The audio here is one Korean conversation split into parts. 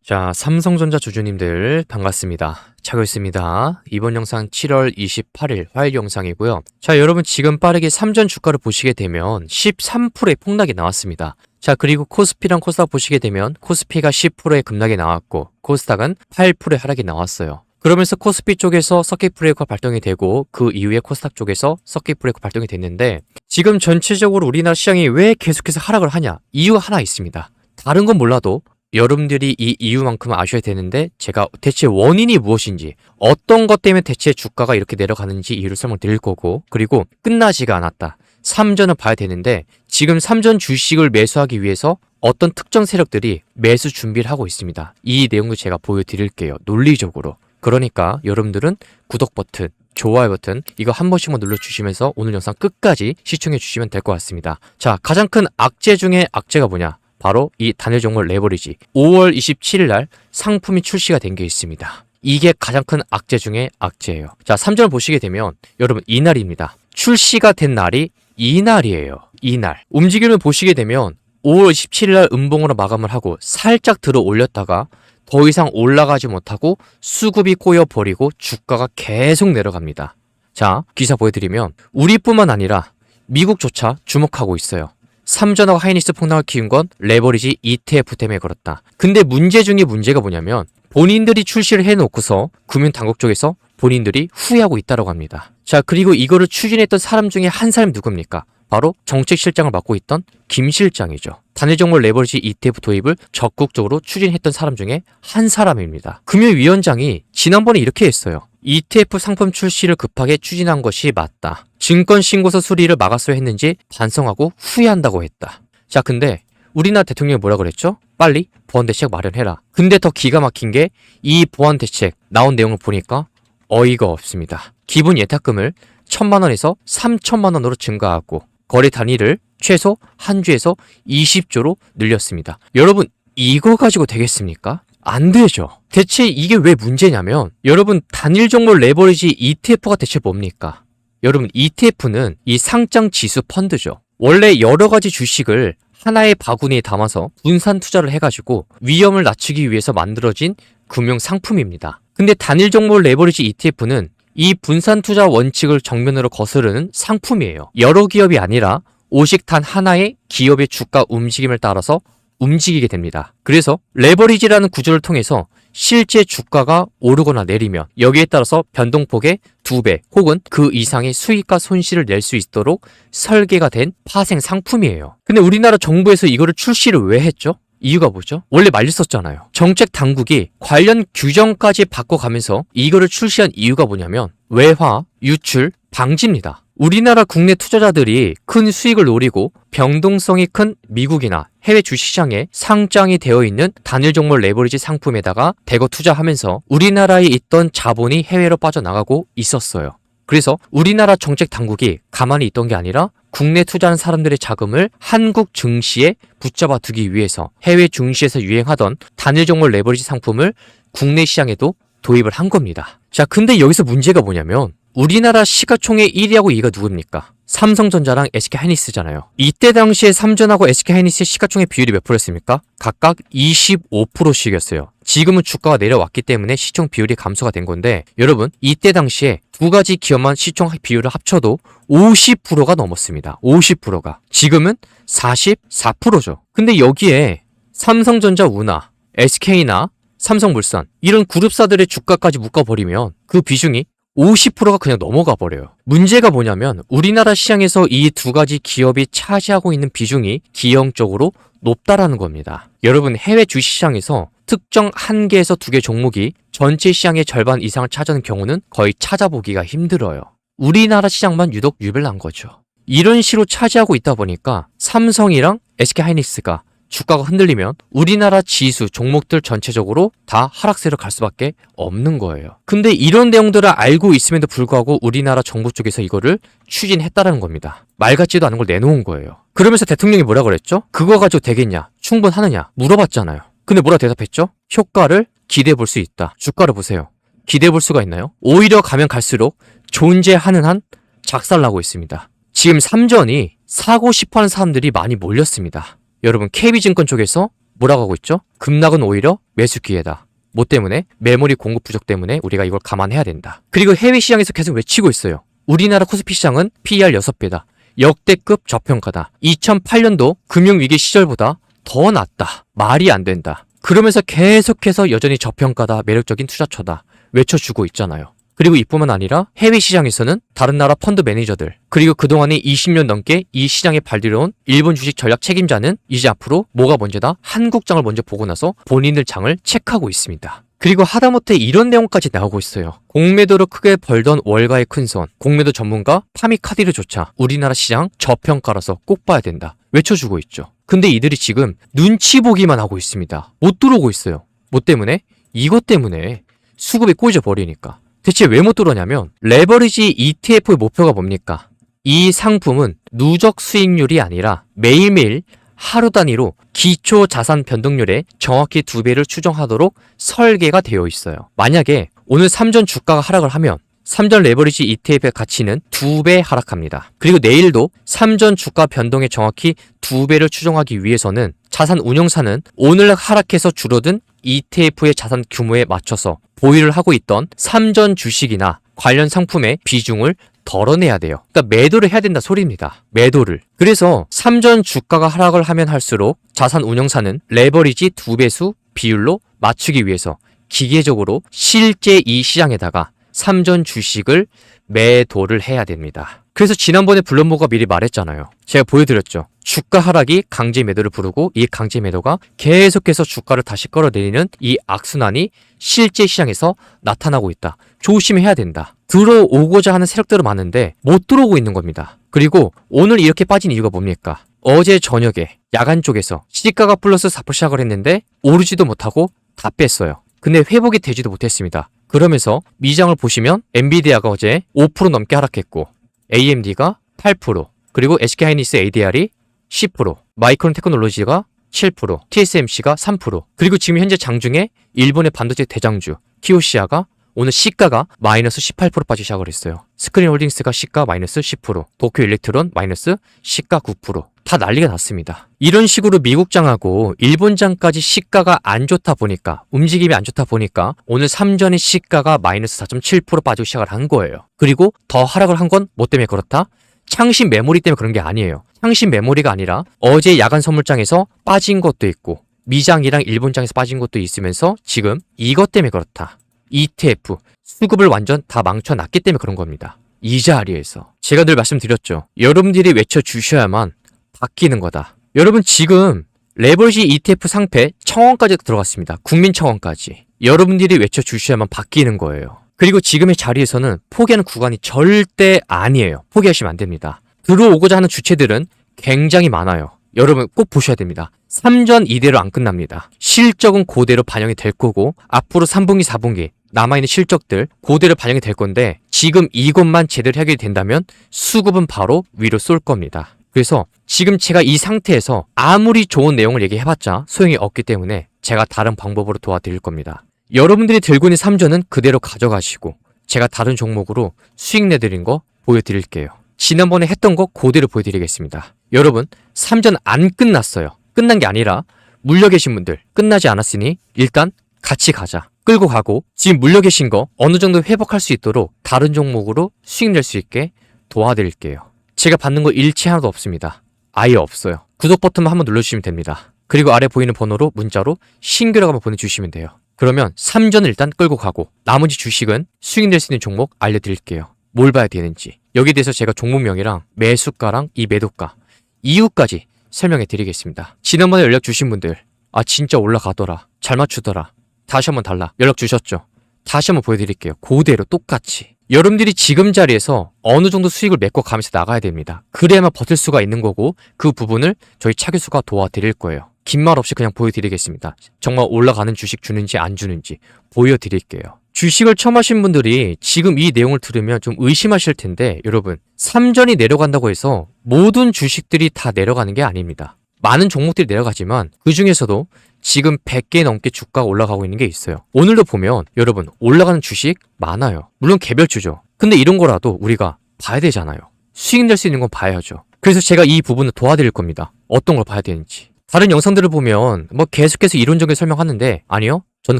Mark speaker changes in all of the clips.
Speaker 1: 자, 삼성전자 주주님들 반갑습니다. 차고있습니다. 이번 영상 7월 28일 화요일 영상이고요. 자, 여러분 지금 빠르게 삼전 주가를 보시게 되면 13%의 폭락이 나왔습니다. 자, 그리고 코스피랑 코스닥 보시게 되면 코스피가 10%의 급락이 나왔고 코스닥은 8%의 하락이 나왔어요. 그러면서 코스피 쪽에서 서킷 브레이커가 발동이 되고 그 이후에 코스닥 쪽에서 서킷 브레이커 발동이 됐는데 지금 전체적으로 우리나라 시장이 왜 계속해서 하락을 하냐? 이유가 하나 있습니다. 다른 건 몰라도 여러분들이 이 이유만큼은 아셔야 되는데 제가 대체 원인이 무엇인지 어떤 것 때문에 대체 주가가 이렇게 내려가는지 이유를 설명드릴 거고 그리고 끝나지가 않았다. 삼전을 봐야 되는데 지금 삼전 주식을 매수하기 위해서 어떤 특정 세력들이 매수 준비를 하고 있습니다. 이 내용도 제가 보여드릴게요. 논리적으로. 그러니까 여러분들은 구독 버튼, 좋아요 버튼 이거 한 번씩만 눌러주시면서 오늘 영상 끝까지 시청해 주시면 될 것 같습니다. 자, 가장 큰 악재 중에 악재가 뭐냐? 바로 이 단일 종목 레버리지 5월 27일 날 상품이 출시가 된 게 있습니다. 이게 가장 큰 악재 중에 악재예요. 자, 3전을 보시게 되면 여러분 이날입니다. 출시가 된 날이 이날이에요. 이날. 움직임을 보시게 되면 5월 27일 날 음봉으로 마감을 하고 살짝 들어 올렸다가 더 이상 올라가지 못하고 수급이 꼬여버리고 주가가 계속 내려갑니다. 자, 기사 보여드리면 우리뿐만 아니라 미국조차 주목하고 있어요. 삼전하고 하이닉스 폭락을 키운 건 레버리지 ETF 때문에 그렇다. 근데 문제 중에 문제가 뭐냐면 본인들이 출시를 해놓고서 금융당국 쪽에서 본인들이 후회하고 있다고 합니다. 자, 그리고 이거를 추진했던 사람 중에 한 사람이 누굽니까? 바로 정책실장을 맡고 있던 김 실장이죠. 단일종목 레버리지 ETF 도입을 적극적으로 추진했던 사람 중에 한 사람입니다. 금융위원장이 지난번에 이렇게 했어요. ETF 상품 출시를 급하게 추진한 것이 맞다. 증권신고서 수리를 막았어야 했는지 반성하고 후회한다고 했다. 자, 근데 우리나라 대통령이 뭐라 그랬죠? 빨리 보완대책 마련해라. 근데 더 기가 막힌 게 이 보완대책 나온 내용을 보니까 어이가 없습니다. 기본 예탁금을 1,000만 원에서 3,000만 원으로 증가하고 거래 단위를 최소 한 주에서 20조로 늘렸습니다. 여러분, 이거 가지고 되겠습니까? 안 되죠. 대체 이게 왜 문제냐면 여러분 단일 종목 레버리지 ETF가 대체 뭡니까? 여러분 ETF는 이 상장 지수 펀드죠. 원래 여러 가지 주식을 하나의 바구니에 담아서 분산 투자를 해가지고 위험을 낮추기 위해서 만들어진 금융 상품입니다. 근데 단일 종목 레버리지 ETF는 이 분산 투자 원칙을 정면으로 거스르는 상품이에요. 여러 기업이 아니라 오직 단 하나의 기업의 주가 움직임을 따라서 움직이게 됩니다. 그래서 레버리지라는 구조를 통해서 실제 주가가 오르거나 내리면 여기에 따라서 변동폭의 2배 혹은 그 이상의 수익과 손실을 낼 수 있도록 설계가 된 파생 상품이에요. 근데 우리나라 정부에서 이거를 출시를 왜 했죠? 이유가 뭐죠? 원래 말렸었잖아요. 정책 당국이 관련 규정까지 바꿔가면서 이거를 출시한 이유가 뭐냐면 외화, 유출, 방지입니다. 우리나라 국내 투자자들이 큰 수익을 노리고 변동성이 큰 미국이나 해외 주식시장에 상장이 되어 있는 단일 종목 레버리지 상품에다가 대거 투자하면서 우리나라에 있던 자본이 해외로 빠져나가고 있었어요. 그래서 우리나라 정책 당국이 가만히 있던 게 아니라 국내 투자하는 사람들의 자금을 한국 증시에 붙잡아 두기 위해서 해외 증시에서 유행하던 단일 종목 레버리지 상품을 국내 시장에도 도입을 한 겁니다. 자, 근데 여기서 문제가 뭐냐면 우리나라 시가총액 1위하고 2위가 누굽니까? 삼성전자랑 SK하이닉스잖아요. 이때 당시에 삼전하고 SK하이닉스의 시가총액 비율이 몇 프로였습니까? 각각 25%씩이었어요. 지금은 주가가 내려왔기 때문에 시총 비율이 감소가 된 건데 여러분 이때 당시에 두 가지 기업만 시총 비율을 합쳐도 50%가 넘었습니다. 50%가. 지금은 44%죠. 근데 여기에 삼성전자 운하, SK나 삼성물산 이런 그룹사들의 주가까지 묶어버리면 그 비중이 50%가 그냥 넘어가 버려요. 문제가 뭐냐면 우리나라 시장에서 이 두 가지 기업이 차지하고 있는 비중이 기형적으로 높다라는 겁니다. 여러분 해외 주식시장에서 특정 한 개에서 두 개 종목이 전체 시장의 절반 이상을 차지하는 경우는 거의 찾아보기가 힘들어요. 우리나라 시장만 유독 유별난 거죠. 이런 식으로 차지하고 있다 보니까 삼성이랑 SK하이닉스가 주가가 흔들리면 우리나라 지수, 종목들 전체적으로 다 하락세로 갈 수밖에 없는 거예요. 근데 이런 내용들을 알고 있음에도 불구하고 우리나라 정부 쪽에서 이거를 추진했다라는 겁니다. 말 같지도 않은 걸 내놓은 거예요. 그러면서 대통령이 뭐라 그랬죠? 그거 가지고 되겠냐? 충분하느냐? 물어봤잖아요. 근데 뭐라 대답했죠? 효과를 기대해 볼 수 있다. 주가를 보세요. 기대해 볼 수가 있나요? 오히려 가면 갈수록 존재하는 한 작살나고 있습니다. 지금 삼전이 사고 싶어하는 사람들이 많이 몰렸습니다. 여러분 KB증권 쪽에서 뭐라고 하고 있죠? 급락은 오히려 매수 기회다. 뭐 때문에? 메모리 공급 부족 때문에 우리가 이걸 감안해야 된다. 그리고 해외 시장에서 계속 외치고 있어요. 우리나라 코스피 시장은 PER 6배다. 역대급 저평가다. 2008년도 금융위기 시절보다 더 낫다. 말이 안 된다. 그러면서 계속해서 여전히 저평가다. 매력적인 투자처다. 외쳐주고 있잖아요. 그리고 이뿐만 아니라 해외 시장에서는 다른 나라 펀드 매니저들, 그리고 그동안에 20년 넘게 이 시장에 발들여온 일본 주식 전략 책임자는 이제 앞으로 뭐가 먼저다? 한국장을 먼저 보고 나서 본인들 장을 체크하고 있습니다. 그리고 하다못해 이런 내용까지 나오고 있어요. 공매도로 크게 벌던 월가의 큰손, 공매도 전문가 파미카디르조차 우리나라 시장 저평가라서 꼭 봐야 된다. 외쳐주고 있죠. 근데 이들이 지금 눈치 보기만 하고 있습니다. 못 들어오고 있어요. 뭐 때문에? 이것 때문에 수급이 꼬여져 버리니까. 대체 왜 못 들어오냐면 레버리지 ETF의 목표가 뭡니까? 이 상품은 누적 수익률이 아니라 매일매일 하루 단위로 기초 자산 변동률에 정확히 2배를 추정하도록 설계가 되어 있어요. 만약에 오늘 삼전 주가가 하락을 하면 삼전 레버리지 ETF의 가치는 2배 하락합니다. 그리고 내일도 삼전 주가 변동에 정확히 2배를 추정하기 위해서는 자산 운용사는 오늘 하락해서 줄어든 ETF의 자산 규모에 맞춰서 보유를 하고 있던 삼전 주식이나 관련 상품의 비중을 덜어내야 돼요. 그러니까 매도를 해야 된다 소리입니다. 매도를. 그래서 삼전 주가가 하락을 하면 할수록 자산 운용사는 레버리지 2배수 비율로 맞추기 위해서 기계적으로 실제 이 시장에다가 삼전 주식을 매도를 해야 됩니다. 그래서 지난번에 블럼버그가 미리 말했잖아요. 제가 보여드렸죠. 주가 하락이 강제 매도를 부르고 이 강제 매도가 계속해서 주가를 다시 끌어내리는 이 악순환이 실제 시장에서 나타나고 있다. 조심해야 된다. 들어오고자 하는 세력들은 많은데 못 들어오고 있는 겁니다. 그리고 오늘 이렇게 빠진 이유가 뭡니까? 어제 저녁에 야간 쪽에서 시가가 플러스 4% 시작을 했는데 오르지도 못하고 다 뺐어요. 근데 회복이 되지도 못했습니다. 그러면서 미장을 보시면 엔비디아가 어제 5% 넘게 하락했고 AMD가 8%, 그리고 SK하이닉스 ADR이 10%, 마이크론 테크놀로지가 7%, TSMC가 3%, 그리고 지금 현재 장중에 일본의 반도체 대장주 키오시아가 오늘 시가가 마이너스 18% 빠지기 시작을 했어요. 스크린홀딩스가 시가 마이너스 10%, 도쿄 일렉트론 마이너스 시가 9%. 다 난리가 났습니다. 이런 식으로 미국장하고 일본장까지 시가가 안 좋다 보니까, 움직임이 안 좋다 보니까 오늘 삼전의 시가가 마이너스 4.7% 빠지기 시작을 한 거예요. 그리고 더 하락을 한 건 뭐 때문에 그렇다? 창신 메모리 때문에 그런 게 아니에요. 창신 메모리가 아니라 어제 야간 선물장에서 빠진 것도 있고 미장이랑 일본장에서 빠진 것도 있으면서 지금 이것 때문에 그렇다. ETF, 수급을 완전 다 망쳐놨기 때문에 그런 겁니다. 이 자리에서 제가 늘 말씀드렸죠. 여러분들이 외쳐주셔야만 바뀌는 거다. 여러분 지금 레버리지 ETF 상패 1000원까지 들어갔습니다. 국민청원까지. 여러분들이 외쳐주셔야만 바뀌는 거예요. 그리고 지금의 자리에서는 포기하는 구간이 절대 아니에요. 포기하시면 안 됩니다. 들어오고자 하는 주체들은 굉장히 많아요. 여러분 꼭 보셔야 됩니다. 3전 이대로 안 끝납니다. 실적은 그대로 반영이 될 거고 앞으로 3분기, 4분기 남아있는 실적들 그대로 반영이 될 건데 지금 이것만 제대로 해결이 된다면 수급은 바로 위로 쏠 겁니다. 그래서 지금 제가 이 상태에서 아무리 좋은 내용을 얘기해봤자 소용이 없기 때문에 제가 다른 방법으로 도와드릴 겁니다. 여러분들이 들고 있는 3전은 그대로 가져가시고 제가 다른 종목으로 수익 내드린 거 보여드릴게요. 지난번에 했던 거 그대로 보여드리겠습니다. 여러분 3전 안 끝났어요. 끝난 게 아니라 물려 계신 분들 끝나지 않았으니 일단 같이 가자. 끌고 가고 지금 물려 계신 거 어느 정도 회복할 수 있도록 다른 종목으로 수익 낼 수 있게 도와드릴게요. 제가 받는 거 일치 하나도 없습니다. 아예 없어요. 구독 버튼만 한번 눌러주시면 됩니다. 그리고 아래 보이는 번호로 문자로 신규라고 한번 보내주시면 돼요. 그러면 3전을 일단 끌고 가고 나머지 주식은 수익 낼 수 있는 종목 알려드릴게요. 뭘 봐야 되는지. 여기에 대해서 제가 종목명이랑 매수가랑 이 매도가 이유까지 설명해 드리겠습니다. 지난번에 연락 주신 분들 아 진짜 올라가더라. 잘 맞추더라. 다시 한번 달라. 연락 주셨죠? 다시 한번 보여드릴게요. 그대로 똑같이. 여러분들이 지금 자리에서 어느 정도 수익을 메꿔 가면서 나가야 됩니다. 그래야만 버틸 수가 있는 거고 그 부분을 저희 차교수가 도와드릴 거예요. 긴 말 없이 그냥 보여드리겠습니다. 정말 올라가는 주식 주는지 안 주는지 보여드릴게요. 주식을 처음 하신 분들이 지금 이 내용을 들으면 좀 의심하실 텐데 여러분 3전이 내려간다고 해서 모든 주식들이 다 내려가는 게 아닙니다. 많은 종목들이 내려가지만 그 중에서도 지금 100개 넘게 주가가 올라가고 있는 게 있어요. 오늘도 보면 여러분 올라가는 주식 많아요. 물론 개별주죠. 근데 이런 거라도 우리가 봐야 되잖아요. 수익 낼 수 있는 건 봐야죠. 그래서 제가 이 부분을 도와드릴 겁니다. 어떤 걸 봐야 되는지. 다른 영상들을 보면 뭐 계속해서 이론적인 설명하는데 아니요. 저는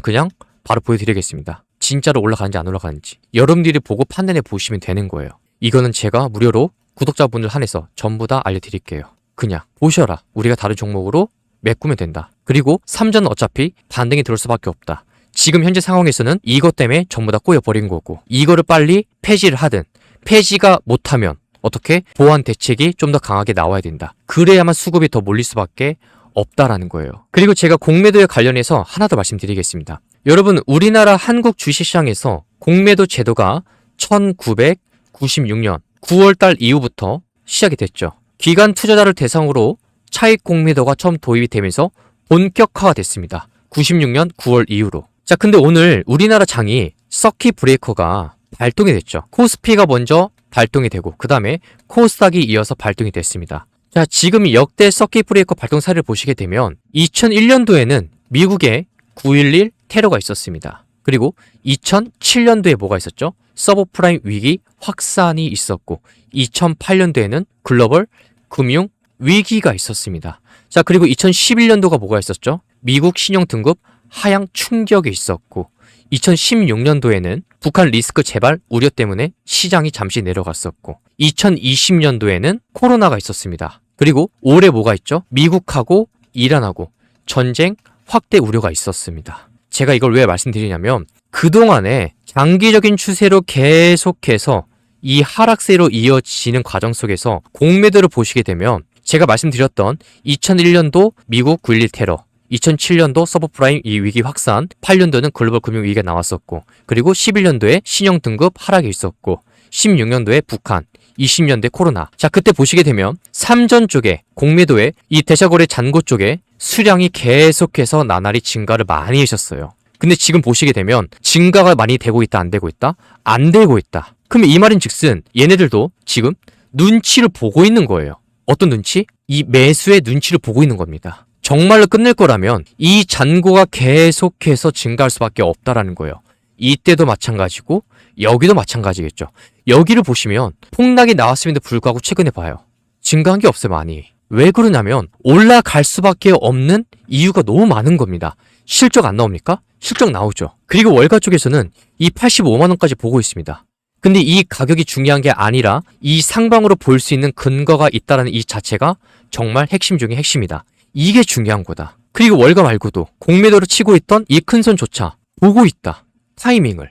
Speaker 1: 그냥 바로 보여드리겠습니다. 진짜로 올라가는지 안 올라가는지. 여러분들이 보고 판단해 보시면 되는 거예요. 이거는 제가 무료로 구독자분들 한해서 전부 다 알려드릴게요. 그냥 보셔라. 우리가 다른 종목으로 메꾸면 된다. 그리고 3전은 어차피 반등이 들어올 수밖에 없다. 지금 현재 상황에서는 이것 때문에 전부 다 꼬여버린 거고 이거를 빨리 폐지를 하든 폐지가 못하면 어떻게 보완 대책이 좀 더 강하게 나와야 된다. 그래야만 수급이 더 몰릴 수밖에 없다라는 거예요. 그리고 제가 공매도에 관련해서 하나 더 말씀드리겠습니다. 여러분 우리나라 한국 주식시장에서 공매도 제도가 1996년 9월달 이후부터 시작이 됐죠. 기관 투자자를 대상으로 차익 공매도가 처음 도입이 되면서 본격화가 됐습니다. 96년 9월 이후로. 자, 근데 오늘 우리나라 장이 서킷 브레이커가 발동이 됐죠. 코스피가 먼저 발동이 되고 그 다음에 코스닥이 이어서 발동이 됐습니다. 자, 지금 역대 서킷 브레이커 발동 사례를 보시게 되면 2001년도에는 미국에 9.11 테러가 있었습니다. 그리고 2007년도에 뭐가 있었죠? 서브프라임 위기 확산이 있었고 2008년도에는 글로벌 금융 위기가 있었습니다. 자, 그리고 2011년도가 뭐가 있었죠? 미국 신용 등급 하향 충격이 있었고 2016년도에는 북한 리스크 재발 우려 때문에 시장이 잠시 내려갔었고 2020년도에는 코로나가 있었습니다. 그리고 올해 뭐가 있죠? 미국하고 이란하고 전쟁 확대 우려가 있었습니다. 제가 이걸 왜 말씀드리냐면 그동안에 장기적인 추세로 계속해서 이 하락세로 이어지는 과정 속에서 공매도를 보시게 되면 제가 말씀드렸던 2001년도 미국 9.11 테러 2007년도 서브프라임 위기 확산, 8년도는 글로벌 금융 위기가 나왔었고, 그리고 11년도에 신용 등급 하락이 있었고, 16년도에 북한, 20년대 코로나. 자, 그때 보시게 되면 3전 쪽에 공매도에 이 대샤거래 잔고 쪽에 수량이 계속해서 나날이 증가를 많이 하셨어요. 근데 지금 보시게 되면 증가가 많이 되고 있다, 안 되고 있다? 안 되고 있다. 그럼 이 말인즉슨 얘네들도 지금 눈치를 보고 있는 거예요. 어떤 눈치? 이 매수의 눈치를 보고 있는 겁니다. 정말로 끝낼 거라면 이 잔고가 계속해서 증가할 수밖에 없다라는 거예요. 이때도 마찬가지고 여기도 마찬가지겠죠. 여기를 보시면 폭락이 나왔음에도 불구하고 최근에 봐요. 증가한 게 없어요, 많이. 왜 그러냐면 올라갈 수밖에 없는 이유가 너무 많은 겁니다. 실적 안 나옵니까? 실적 나오죠. 그리고 월가 쪽에서는 이 85만 원까지 보고 있습니다. 근데 이 가격이 중요한 게 아니라 이 상방으로 볼 수 있는 근거가 있다는 이 자체가 정말 핵심 중에 핵심이다. 이게 중요한 거다. 그리고 월가 말고도 공매도로 치고 있던 이 큰손조차 보고 있다. 타이밍을.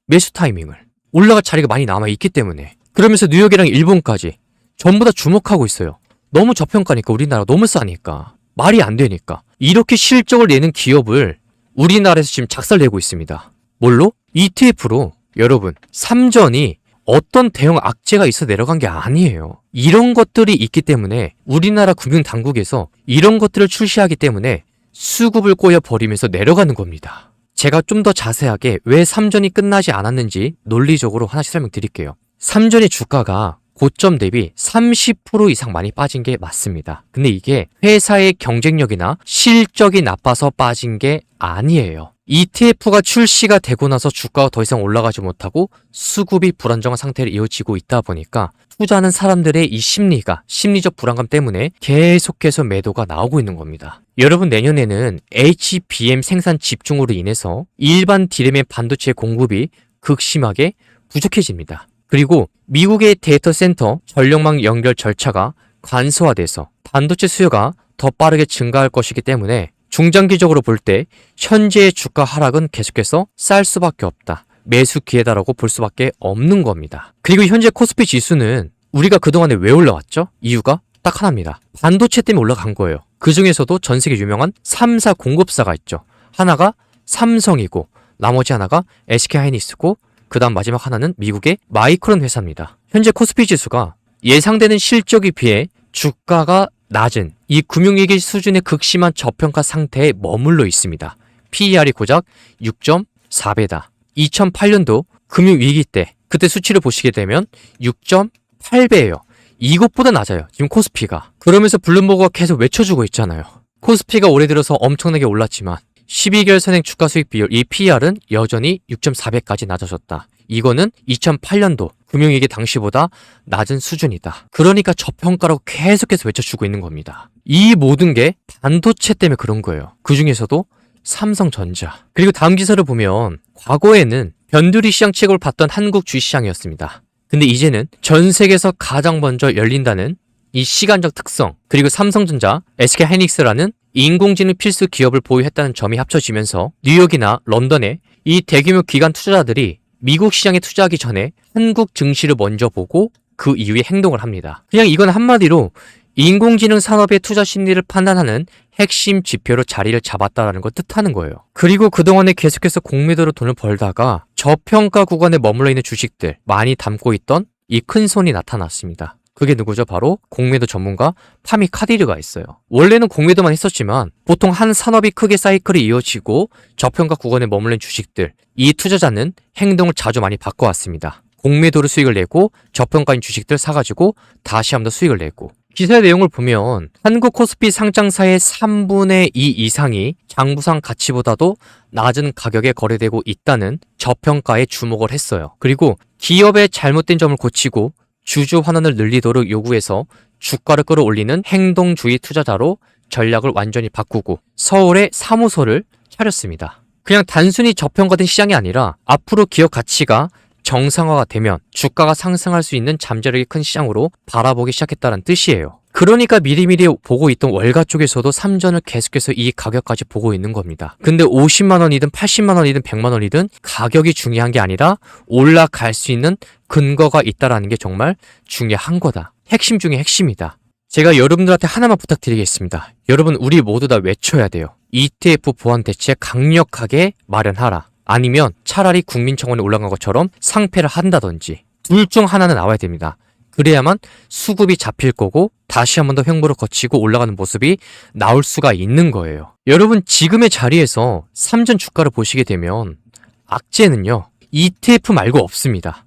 Speaker 1: 매수 타이밍을. 올라갈 자리가 많이 남아있기 때문에. 그러면서 뉴욕이랑 일본까지 전부 다 주목하고 있어요. 너무 저평가니까 우리나라 너무 싸니까. 말이 안 되니까. 이렇게 실적을 내는 기업을 우리나라에서 지금 작살내고 있습니다. 뭘로? ETF로. 여러분, 3전이 어떤 대형 악재가 있어 내려간 게 아니에요. 이런 것들이 있기 때문에 우리나라 금융당국에서 이런 것들을 출시하기 때문에 수급을 꼬여버리면서 내려가는 겁니다. 제가 좀 더 자세하게 왜 3전이 끝나지 않았는지 논리적으로 하나씩 설명드릴게요. 3전의 주가가 고점 대비 30% 이상 많이 빠진 게 맞습니다. 근데 이게 회사의 경쟁력이나 실적이 나빠서 빠진 게 아니에요. ETF가 출시가 되고 나서 주가가 더 이상 올라가지 못하고 수급이 불안정한 상태로 이어지고 있다 보니까 투자하는 사람들의 이 심리적 불안감 때문에 계속해서 매도가 나오고 있는 겁니다. 여러분 내년에는 HBM 생산 집중으로 인해서 일반 D램의 반도체 공급이 극심하게 부족해집니다. 그리고 미국의 데이터 센터 전력망 연결 절차가 간소화돼서 반도체 수요가 더 빠르게 증가할 것이기 때문에 중장기적으로 볼 때 현재의 주가 하락은 계속해서 쌀 수밖에 없다. 매수 기회다라고 볼 수밖에 없는 겁니다. 그리고 현재 코스피 지수는 우리가 그동안에 왜 올라왔죠? 이유가 딱 하나입니다. 반도체 때문에 올라간 거예요. 그 중에서도 전 세계 유명한 3사 공급사가 있죠. 하나가 삼성이고 나머지 하나가 SK하이닉스고 그 다음 마지막 하나는 미국의 마이크론 회사입니다. 현재 코스피 지수가 예상되는 실적에 비해 주가가 낮은 이 금융위기 수준의 극심한 저평가 상태에 머물러 있습니다. PER이 고작 6.4배다. 2008년도 금융위기 때 그때 수치를 보시게 되면 6.8배예요. 이것보다 낮아요. 지금 코스피가. 그러면서 블룸버그가 계속 외쳐주고 있잖아요. 코스피가 올해 들어서 엄청나게 올랐지만 12개월 선행 주가 수익 비율, 이 PER은 여전히 6.4배까지 낮아졌다. 이거는 2008년도 금융위기 당시보다 낮은 수준이다. 그러니까 저평가라고 계속해서 외쳐주고 있는 겁니다. 이 모든 게 반도체 때문에 그런 거예요. 그 중에서도 삼성전자. 그리고 다음 기사를 보면 과거에는 변두리 시장 취급을 받던 한국 주식시장이었습니다. 근데 이제는 전 세계에서 가장 먼저 열린다는 이 시간적 특성, 그리고 삼성전자, SK하이닉스라는 인공지능 필수 기업을 보유했다는 점이 합쳐지면서 뉴욕이나 런던에 이 대규모 기관 투자자들이 미국 시장에 투자하기 전에 한국 증시를 먼저 보고 그 이후에 행동을 합니다. 그냥 이건 한마디로 인공지능 산업의 투자 심리를 판단하는 핵심 지표로 자리를 잡았다라는 걸 뜻하는 거예요. 그리고 그동안에 계속해서 공매도로 돈을 벌다가 저평가 구간에 머물러 있는 주식들 많이 담고 있던 이 큰 손이 나타났습니다. 그게 누구죠? 바로 공매도 전문가 파미 카디르가 있어요. 원래는 공매도만 했었지만 보통 한 산업이 크게 사이클이 이어지고 저평가 구간에 머물러 있는 주식들, 이 투자자는 행동을 자주 많이 바꿔왔습니다. 공매도로 수익을 내고 저평가인 주식들 사가지고 다시 한번 더 수익을 내고. 기사의 내용을 보면 한국 코스피 상장사의 3분의 2 이상이 장부상 가치보다도 낮은 가격에 거래되고 있다는 저평가에 주목을 했어요. 그리고 기업의 잘못된 점을 고치고 주주 환원을 늘리도록 요구해서 주가를 끌어올리는 행동주의 투자자로 전략을 완전히 바꾸고 서울에 사무소를 차렸습니다. 그냥 단순히 저평가된 시장이 아니라 앞으로 기업 가치가 정상화가 되면 주가가 상승할 수 있는 잠재력이 큰 시장으로 바라보기 시작했다는 뜻이에요. 그러니까 미리미리 보고 있던 월가 쪽에서도 삼전을 계속해서 이 가격까지 보고 있는 겁니다. 근데 50만 원이든 80만 원이든 100만 원이든 가격이 중요한 게 아니라 올라갈 수 있는 근거가 있다라는 게 정말 중요한 거다. 핵심 중에 핵심이다. 제가 여러분들한테 하나만 부탁드리겠습니다. 여러분, 우리 모두 다 외쳐야 돼요. ETF 보완 대책 강력하게 마련하라. 아니면 차라리 국민청원에 올라간 것처럼 상패를 한다든지 둘 중 하나는 나와야 됩니다. 그래야만 수급이 잡힐 거고 다시 한 번 더 횡보를 거치고 올라가는 모습이 나올 수가 있는 거예요. 여러분, 지금의 자리에서 삼전 주가를 보시게 되면 악재는요, ETF 말고 없습니다.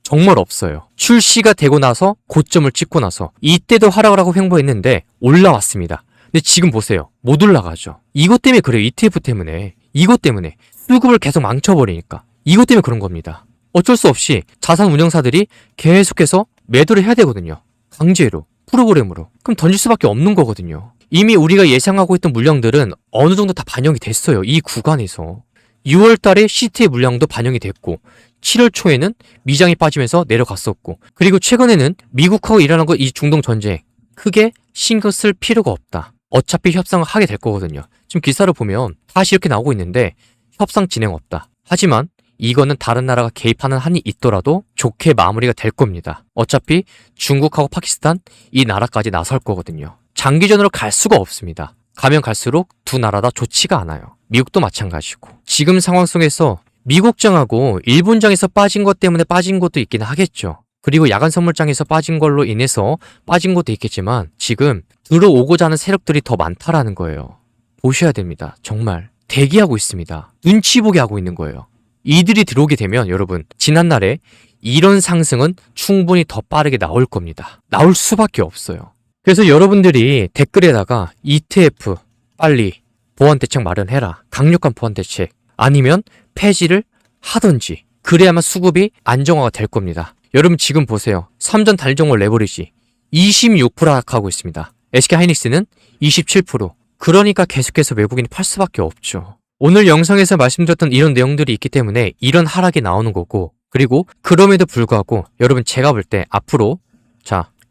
Speaker 1: 정말 없어요. 출시가 되고 나서 고점을 찍고 나서 이때도 하락을 하고 횡보했는데 올라왔습니다. 근데 지금 보세요. 못 올라가죠. 이것 때문에 그래요. ETF 때문에. 이것 때문에. 수급을 계속 망쳐버리니까. 이것 때문에 그런 겁니다. 어쩔 수 없이 자산 운영사들이 계속해서 매도를 해야 되거든요. 강제로, 프로그램으로. 그럼 던질 수밖에 없는 거거든요. 이미 우리가 예상하고 있던 물량들은 어느 정도 다 반영이 됐어요. 이 구간에서. 6월 달에 시트의 물량도 반영이 됐고 7월 초에는 미장이 빠지면서 내려갔었고, 그리고 최근에는 미국하고 일어난 거 이 중동 전쟁 크게 신경 쓸 필요가 없다. 어차피 협상을 하게 될 거거든요. 지금 기사를 보면 다시 이렇게 나오고 있는데 협상 진행 없다. 하지만 이거는 다른 나라가 개입하는 한이 있더라도 좋게 마무리가 될 겁니다. 어차피 중국하고 파키스탄 이 나라까지 나설 거거든요. 장기전으로 갈 수가 없습니다. 가면 갈수록 두 나라 다 좋지가 않아요. 미국도 마찬가지고. 지금 상황 속에서 미국장하고 일본장에서 빠진 것 때문에 빠진 것도 있긴 하겠죠. 그리고 야간 선물장에서 빠진 걸로 인해서 빠진 것도 있겠지만 지금 들어오고자 하는 세력들이 더 많다라는 거예요. 보셔야 됩니다. 정말 대기하고 있습니다. 눈치 보게 하고 있는 거예요. 이들이 들어오게 되면 여러분, 지난날에 이런 상승은 충분히 더 빠르게 나올 겁니다. 나올 수밖에 없어요. 그래서 여러분들이 댓글에다가 ETF 빨리 보완대책 마련해라. 강력한 보완대책. 아니면 폐지를 하든지. 그래야만 수급이 안정화가 될 겁니다. 여러분 지금 보세요. 삼전 달종월 레버리지 26% 하락하고 있습니다. SK하이닉스는 27%. 그러니까 계속해서 외국인이 팔 수밖에 없죠. 오늘 영상에서 말씀드렸던 이런 내용들이 있기 때문에 이런 하락이 나오는 거고, 그리고 그럼에도 불구하고 여러분 제가 볼 때 앞으로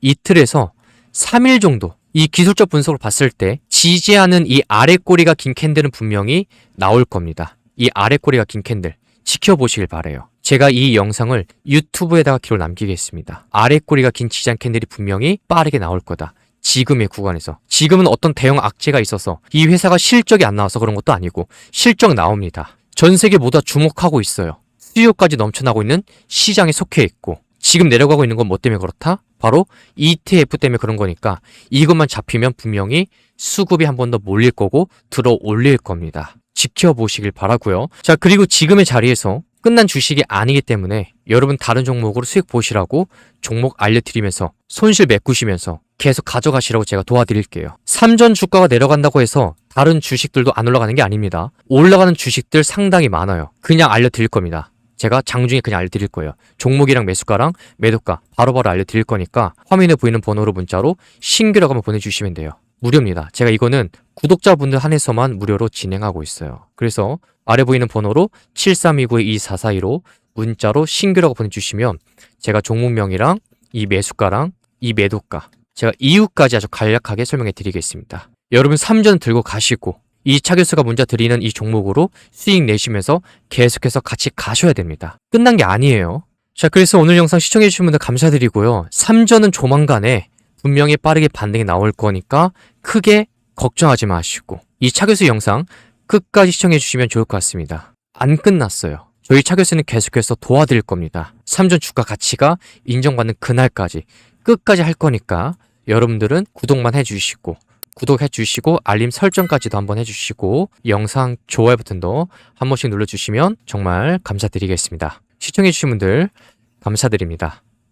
Speaker 1: 이틀에서 3일 정도 이 기술적 분석을 봤을 때 지지하는 이 아래 꼬리가 긴 캔들은 분명히 나올 겁니다. 이 아래 꼬리가 긴 캔들 지켜보시길 바래요. 제가 이 영상을 유튜브에다가 기록을 남기겠습니다. 아래 꼬리가 긴 지지한 캔들이 분명히 빠르게 나올 거다. 지금의 구간에서. 지금은 어떤 대형 악재가 있어서 이 회사가 실적이 안 나와서 그런 것도 아니고 실적 나옵니다. 전 세계 모두 주목하고 있어요. 수요까지 넘쳐나고 있는 시장에 속해 있고, 지금 내려가고 있는 건 뭐 때문에 그렇다? 바로 ETF 때문에 그런 거니까 이것만 잡히면 분명히 수급이 한 번 더 몰릴 거고 들어 올릴 겁니다. 지켜보시길 바라고요. 자, 그리고 지금의 자리에서 끝난 주식이 아니기 때문에 여러분 다른 종목으로 수익 보시라고 종목 알려드리면서 손실 메꾸시면서 계속 가져가시라고 제가 도와드릴게요. 삼전 주가가 내려간다고 해서 다른 주식들도 안 올라가는 게 아닙니다. 올라가는 주식들 상당히 많아요. 그냥 알려드릴 겁니다. 제가 장중에 그냥 알려드릴 거예요. 종목이랑 매수가랑 매도가 바로바로 알려드릴 거니까 화면에 보이는 번호로 문자로 신규라고 한번 보내주시면 돼요. 무료입니다. 제가 이거는 구독자분들 한해서만 무료로 진행하고 있어요. 그래서 아래 보이는 번호로 7329-2442로 문자로 신규라고 보내주시면 제가 종목명이랑 이 매수가랑 이 매도가 제가 이유까지 아주 간략하게 설명해 드리겠습니다. 여러분 3전 들고 가시고 이 차교수가 문자 드리는 이 종목으로 수익 내시면서 계속해서 같이 가셔야 됩니다. 끝난 게 아니에요. 자, 그래서 오늘 영상 시청해 주신 분들 감사드리고요. 3전은 조만간에 분명히 빠르게 반등이 나올 거니까 크게 걱정하지 마시고 이 차교수 영상 끝까지 시청해 주시면 좋을 것 같습니다. 안 끝났어요. 저희 차교수는 계속해서 도와드릴 겁니다. 3전 주가 가치가 인정받는 그날까지 끝까지 할 거니까 여러분들은 구독만 해주시고 구독해주시고 알림 설정까지도 한번 해주시고 영상 좋아요 버튼도 한 번씩 눌러주시면 정말 감사드리겠습니다. 시청해주신 분들 감사드립니다.